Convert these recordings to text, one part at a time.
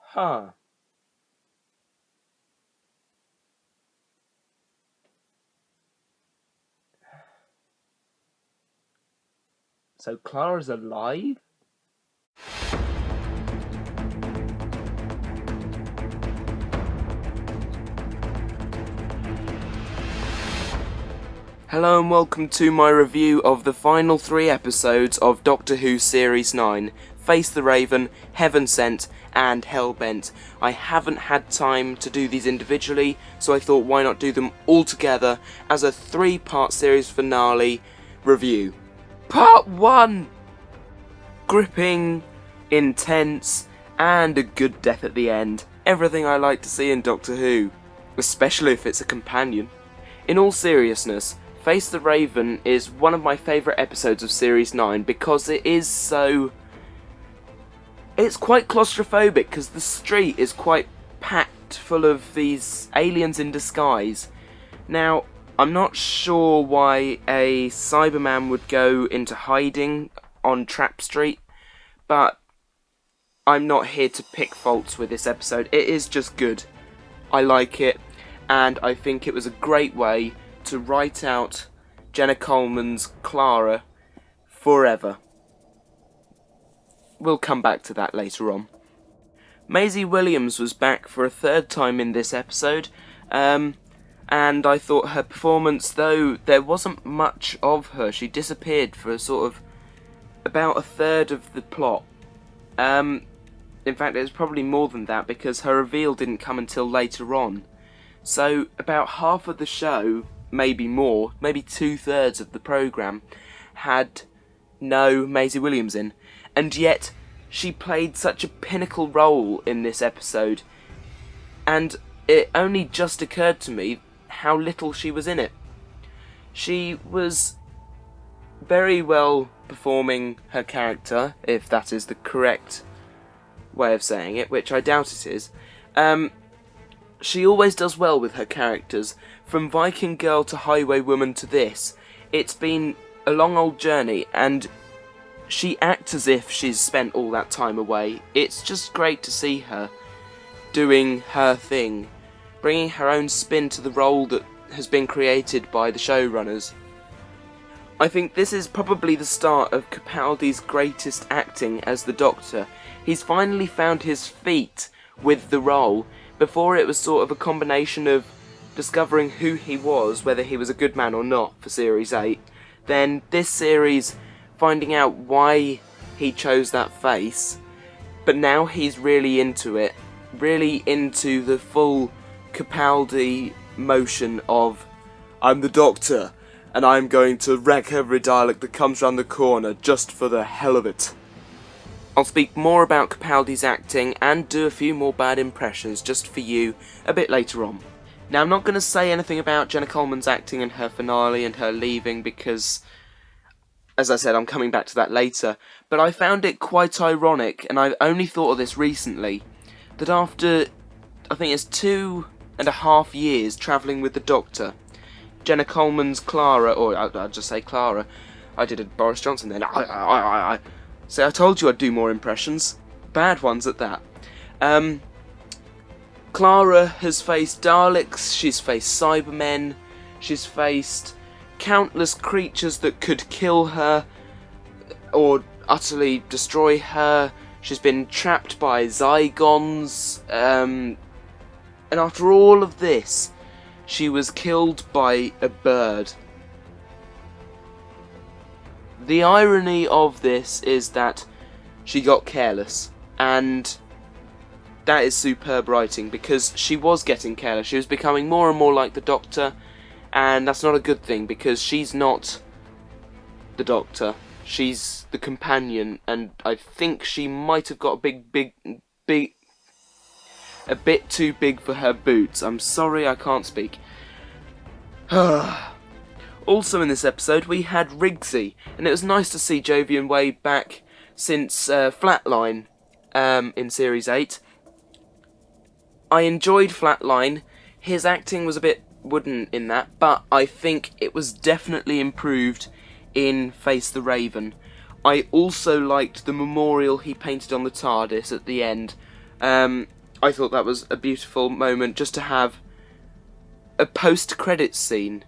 Huh. So Clara's alive? Hello and welcome to my review of the final 3 episodes of Doctor Who Series 9, Face the Raven, Heaven Sent, and Hellbent. I haven't had time to do these individually, so I thought why not do them all together as a 3-part series finale review. Part 1! Gripping, intense, and a good death at the end. Everything I like to see in Doctor Who, especially if it's a companion. In all seriousness, Face the Raven is one of my favourite episodes of Series 9 because it is so... It's quite claustrophobic because the street is quite packed full of these aliens in disguise. Now, I'm not sure why a Cyberman would go into hiding on Trap Street, but I'm not here to pick faults with this episode. It is just good. I like it, and I think it was a great way to write out Jenna Coleman's Clara forever. We'll come back to that later on. Maisie Williams was back for a 3rd time in this episode, and I thought her performance, though there wasn't much of her, she disappeared for sort of about a third of the plot. In fact, it was probably more than that because her reveal didn't come until later on. So about half of the show, maybe more, maybe 2/3 of the programme, had no Maisie Williams in. And yet, she played such a pinnacle role in this episode. And it only just occurred to me how little she was in it. She was very well performing her character, if that is the correct way of saying it, which I doubt it is. She always does well with her characters. From Viking Girl to Highwaywoman to this, it's been a long old journey, and she acts as if she's spent all that time away. It's just great to see her doing her thing, bringing her own spin to the role that has been created by the showrunners. I think this is probably the start of Capaldi's greatest acting as the Doctor. He's finally found his feet with the role. Before it was sort of a combination of discovering who he was, whether he was a good man or not for Series 8, then this series finding out why he chose that face, but now he's really into it, really into the full Capaldi motion of, I'm the Doctor, and I'm going to wreck every Dalek that comes round the corner just for the hell of it. I'll speak more about Capaldi's acting and do a few more bad impressions just for you a bit later on. Now, I'm not going to say anything about Jenna Coleman's acting in her finale and her leaving because, as I said, I'm coming back to that later, but I found it quite ironic, and I've only thought of this recently, that after, I think it's 2.5 years travelling with the Doctor, Jenna Coleman's Clara, or I'll just say Clara, I did a Boris Johnson then, See, I told you I'd do more impressions. Bad ones at that. Clara has faced Daleks, she's faced Cybermen, she's faced countless creatures that could kill her or utterly destroy her. She's been trapped by Zygons, and after all of this, she was killed by a bird. The irony of this is that she got careless, and that is superb writing, because she was getting careless. She was becoming more and more like the Doctor, and that's not a good thing, because she's not the Doctor. She's the companion, and I think she might have got a bit too big for her boots. I'm sorry, I can't speak. Also in this episode, we had Rigsy, and it was nice to see Jovian Wade back since Flatline in Series 8. I enjoyed Flatline. His acting was a bit wooden in that, but I think it was definitely improved in Face the Raven. I also liked the memorial he painted on the TARDIS at the end. I thought that was a beautiful moment just to have a post-credits scene,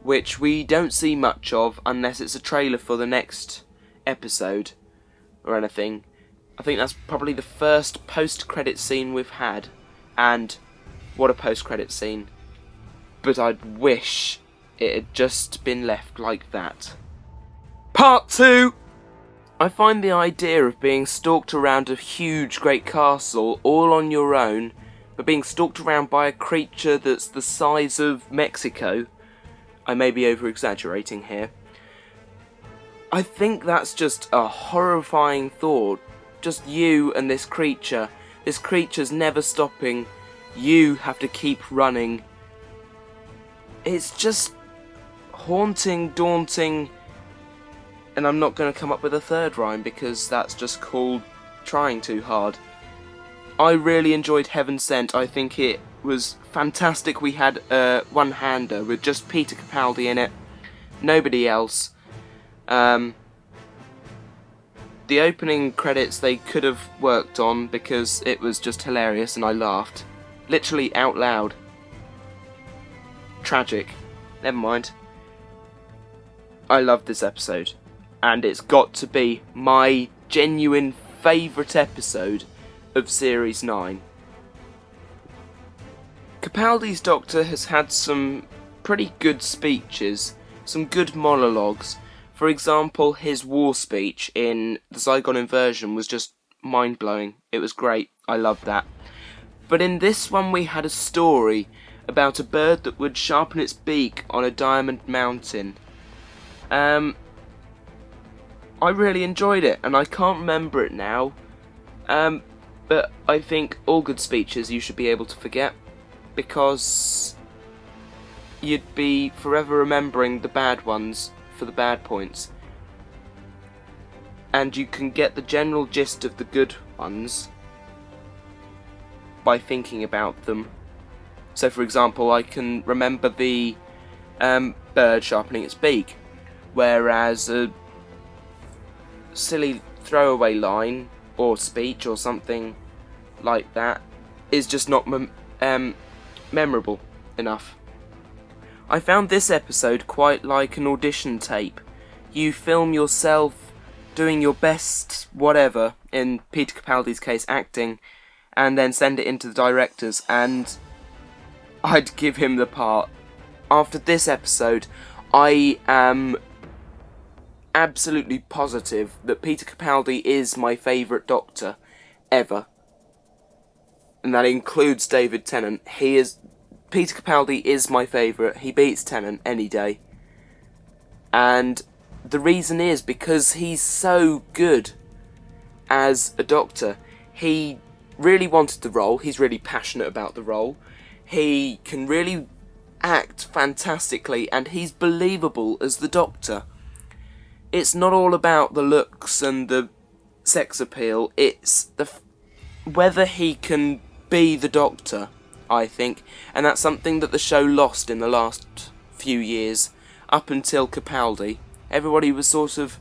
which we don't see much of unless it's a trailer for the next episode or anything. I think that's probably the first post-credits scene we've had, and what a post-credits scene. But I'd wish it had just been left like that. Part 2! I find the idea of being stalked around a huge great castle all on your own, but being stalked around by a creature that's the size of Mexico, I may be over-exaggerating here, I think that's just a horrifying thought. Just you and this creature. This creature's never stopping. You have to keep running. It's just haunting, daunting, and I'm not going to come up with a third rhyme because that's just called trying too hard. I really enjoyed Heaven Sent. I think it was fantastic. We had a one-hander with just Peter Capaldi in it, nobody else. The opening credits they could have worked on because it was just hilarious and I laughed. Literally out loud. Tragic. Never mind. I loved this episode. And it's got to be my genuine favourite episode of Series 9. Capaldi's Doctor has had some pretty good speeches, some good monologues. For example, his war speech in the Zygon Inversion was just mind-blowing. It was great. I loved that. But in this one we had a story about a bird that would sharpen its beak on a diamond mountain. I really enjoyed it, and I can't remember it now. But I think all good speeches you should be able to forget, because you'd be forever remembering the bad ones for the bad points. And you can get the general gist of the good ones by thinking about them. So for example, I can remember the bird sharpening its beak, whereas a silly throwaway line or speech or something like that is just not memorable enough. I found this episode quite like an audition tape. You film yourself doing your best whatever, in Peter Capaldi's case acting, and then send it into the directors, and I'd give him the part. After this episode, I am absolutely positive that Peter Capaldi is my favourite Doctor ever. And that includes David Tennant. Peter Capaldi is my favourite. He beats Tennant any day. And the reason is because he's so good as a Doctor. He really wanted the role. He's really passionate about the role. He can really act fantastically, and he's believable as the Doctor. It's not all about the looks and the sex appeal. It's whether he can be the Doctor, I think, and that's something that the show lost in the last few years. Up until Capaldi, everybody was sort of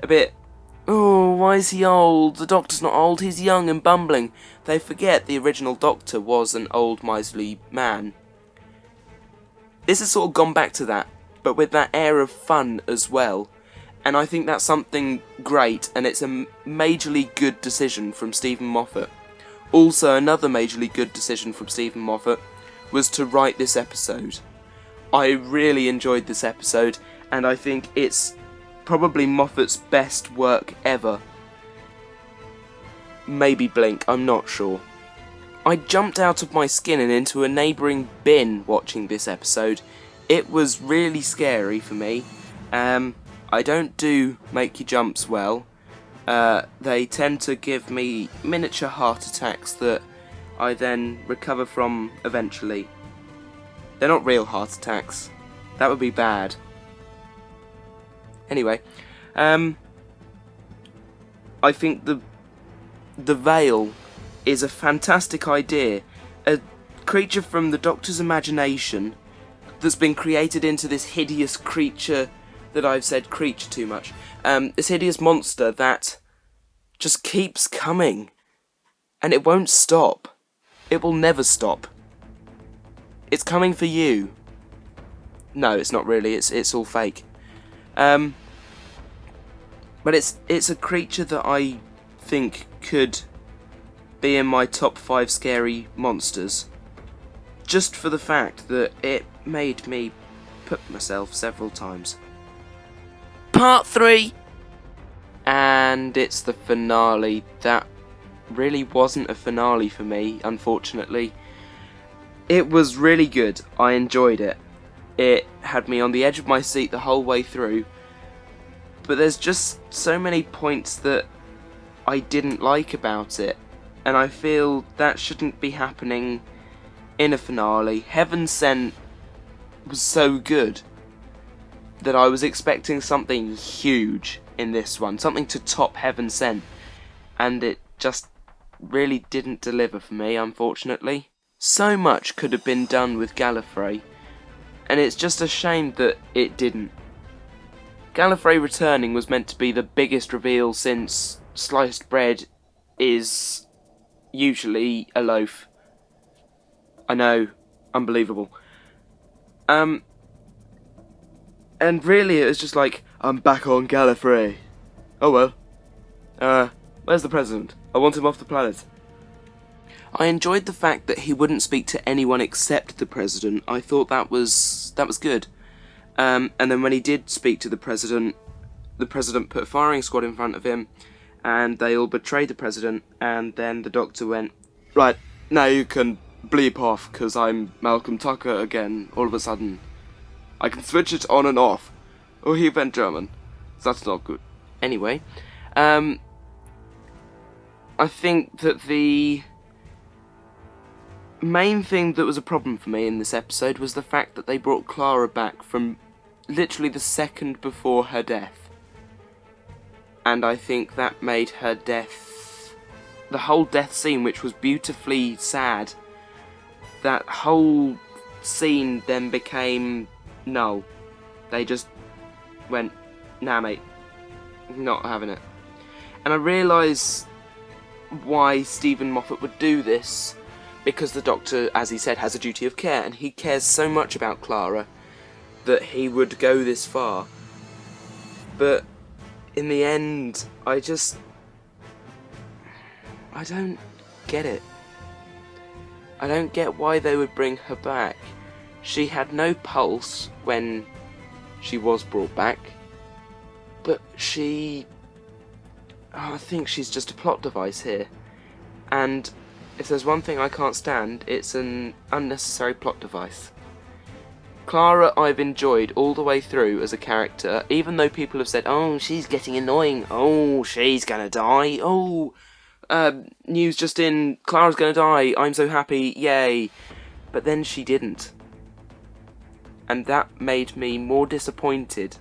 a bit, oh, why is he old? The Doctor's not old, he's young and bumbling. They forget the original Doctor was an old miserly man. This has sort of gone back to that, but with that air of fun as well. And I think that's something great, and it's a majorly good decision from Stephen Moffat. Also, another majorly good decision from Stephen Moffat was to write this episode. I really enjoyed this episode, and I think it's probably Moffat's best work ever. Maybe Blink, I'm not sure. I jumped out of my skin and into a neighbouring bin watching this episode. It was really scary for me. I don't do make you jumps well. They tend to give me miniature heart attacks that I then recover from eventually. They're not real heart attacks. That would be bad. Anyway, I think the Veil is a fantastic idea. A creature from the Doctor's imagination that's been created into this hideous creature that I've said creature too much. This hideous monster that just keeps coming. And it won't stop. It will never stop. It's coming for you. No, it's not really. It's all fake. But it's a creature that I think could be in my top 5 scary monsters. Just for the fact that it made me put myself several times. Part 3! And it's the finale. That really wasn't a finale for me, unfortunately. It was really good. I enjoyed it. It had me on the edge of my seat the whole way through. But there's just so many points that I didn't like about it. And I feel that shouldn't be happening in a finale. Heaven Sent was so good that I was expecting something huge in this one. Something to top Heaven Sent. And it just really didn't deliver for me, unfortunately. So much could have been done with Gallifrey. And it's just a shame that it didn't. Gallifrey returning was meant to be the biggest reveal since sliced bread is usually a loaf. I know, unbelievable. And really it was just like, I'm back on Gallifrey. Oh well. Where's the president? I want him off the planet. I enjoyed the fact that he wouldn't speak to anyone except the president. I thought that was good. And then when he did speak to the president put a firing squad in front of him, and they all betrayed the president, and then the Doctor went, right, now you can bleep off, because I'm Malcolm Tucker again, all of a sudden. I can switch it on and off. Oh, he went German. That's not good. Anyway, I think that the main thing that was a problem for me in this episode was the fact that they brought Clara back from literally the second before her death. And I think that made her death, the whole death scene, which was beautifully sad, that whole scene then became null. They just went, nah mate, not having it. And I realise why Stephen Moffat would do this, because the Doctor, as he said, has a duty of care, and he cares so much about Clara that he would go this far. But in the end, I don't get it. I don't get why they would bring her back. She had no pulse when she was brought back, but I think she's just a plot device here. And if there's one thing I can't stand, it's an unnecessary plot device. Clara I've enjoyed all the way through as a character, even though people have said, oh, she's getting annoying, oh, she's gonna die, oh, news just in, Clara's gonna die, I'm so happy, yay. But then she didn't. And that made me more disappointed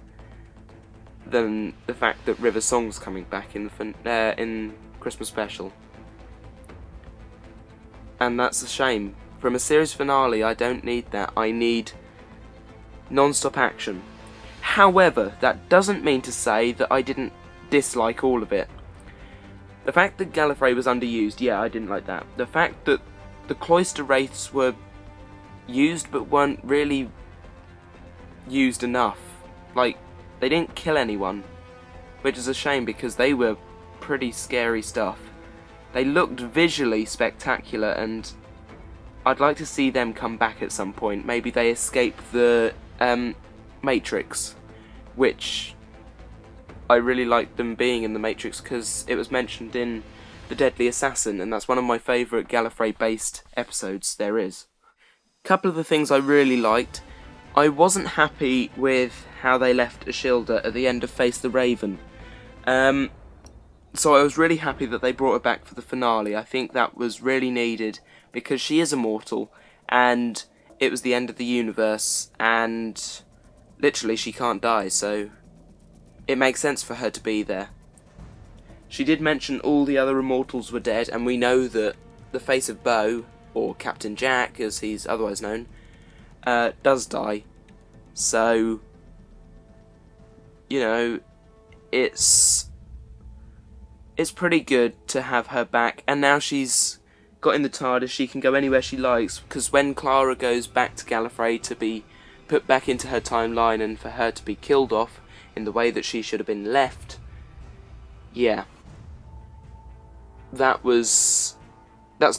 than the fact that River Song's coming back in Christmas special. And that's a shame. From a series finale, I don't need that. I need non-stop action. However, that doesn't mean to say that I didn't dislike all of it. The fact that Gallifrey was underused, yeah, I didn't like that. The fact that the Cloister Wraiths were used but weren't really used enough. Like, they didn't kill anyone, which is a shame because they were pretty scary stuff. They looked visually spectacular, and I'd like to see them come back at some point. Maybe they escape the Matrix, which I really liked them being in the Matrix because it was mentioned in The Deadly Assassin, and that's one of my favourite Gallifrey-based episodes there is. A couple of the things I really liked I wasn't happy with how they left Ashilda at the end of Face the Raven. So I was really happy that they brought her back for the finale. I think that was really needed because she is immortal and it was the end of the universe and literally she can't die, so it makes sense for her to be there. She did mention all the other immortals were dead, and we know that the face of Bo, or Captain Jack as he's otherwise known, does die. So, you know, it's pretty good to have her back, and now she's got in the TARDIS, she can go anywhere she likes, because when Clara goes back to Gallifrey to be put back into her timeline and for her to be killed off in the way that she should have been left, yeah, that's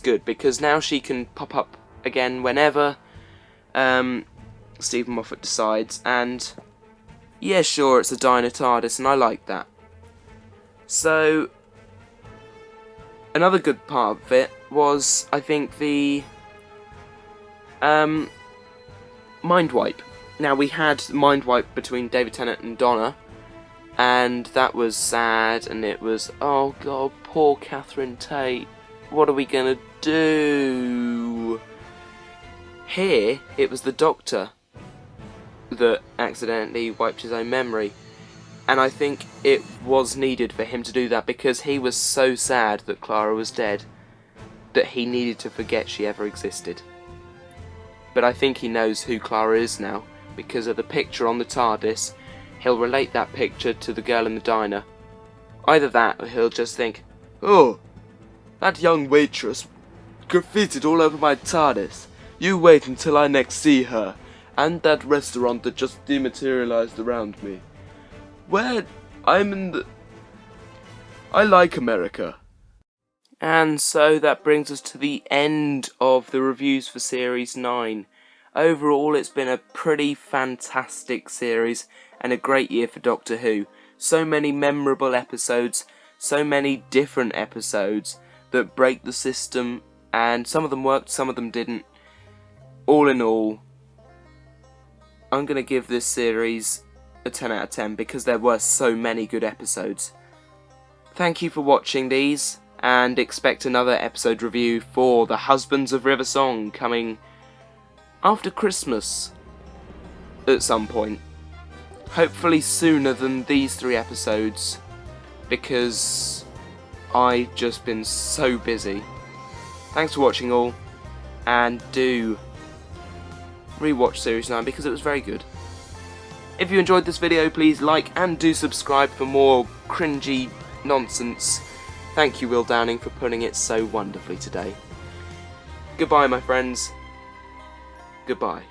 good, because now she can pop up again whenever Stephen Moffat decides, and yeah, sure, it's a Dino TARDIS, and I like that. So, another good part of it was, I think, the mind wipe. Now, we had mind wipe between David Tennant and Donna, and that was sad, and it was, oh god, poor Catherine Tate, what are we gonna do? Here, it was the Doctor that accidentally wiped his own memory. And I think it was needed for him to do that because he was so sad that Clara was dead that he needed to forget she ever existed. But I think he knows who Clara is now because of the picture on the TARDIS. He'll relate that picture to the girl in the diner. Either that or he'll just think, oh, that young waitress graffitied all over my TARDIS. You wait until I next see her. And that restaurant that just dematerialized around me. Where I'm in the... I like America. And so that brings us to the end of the reviews for Series 9. Overall, it's been a pretty fantastic series and a great year for Doctor Who. So many memorable episodes, so many different episodes that break the system, and some of them worked, some of them didn't. All in all, I'm going to give this series a 10 out of 10 because there were so many good episodes. Thank you for watching these, and expect another episode review for The Husbands of River Song coming after Christmas at some point. Hopefully sooner than these 3 episodes because I've just been so busy. Thanks for watching all, and do rewatch Series 9 because it was very good. If you enjoyed this video, please like and do subscribe for more cringy nonsense. Thank you, Will Downing, for putting it so wonderfully today. Goodbye, my friends. Goodbye.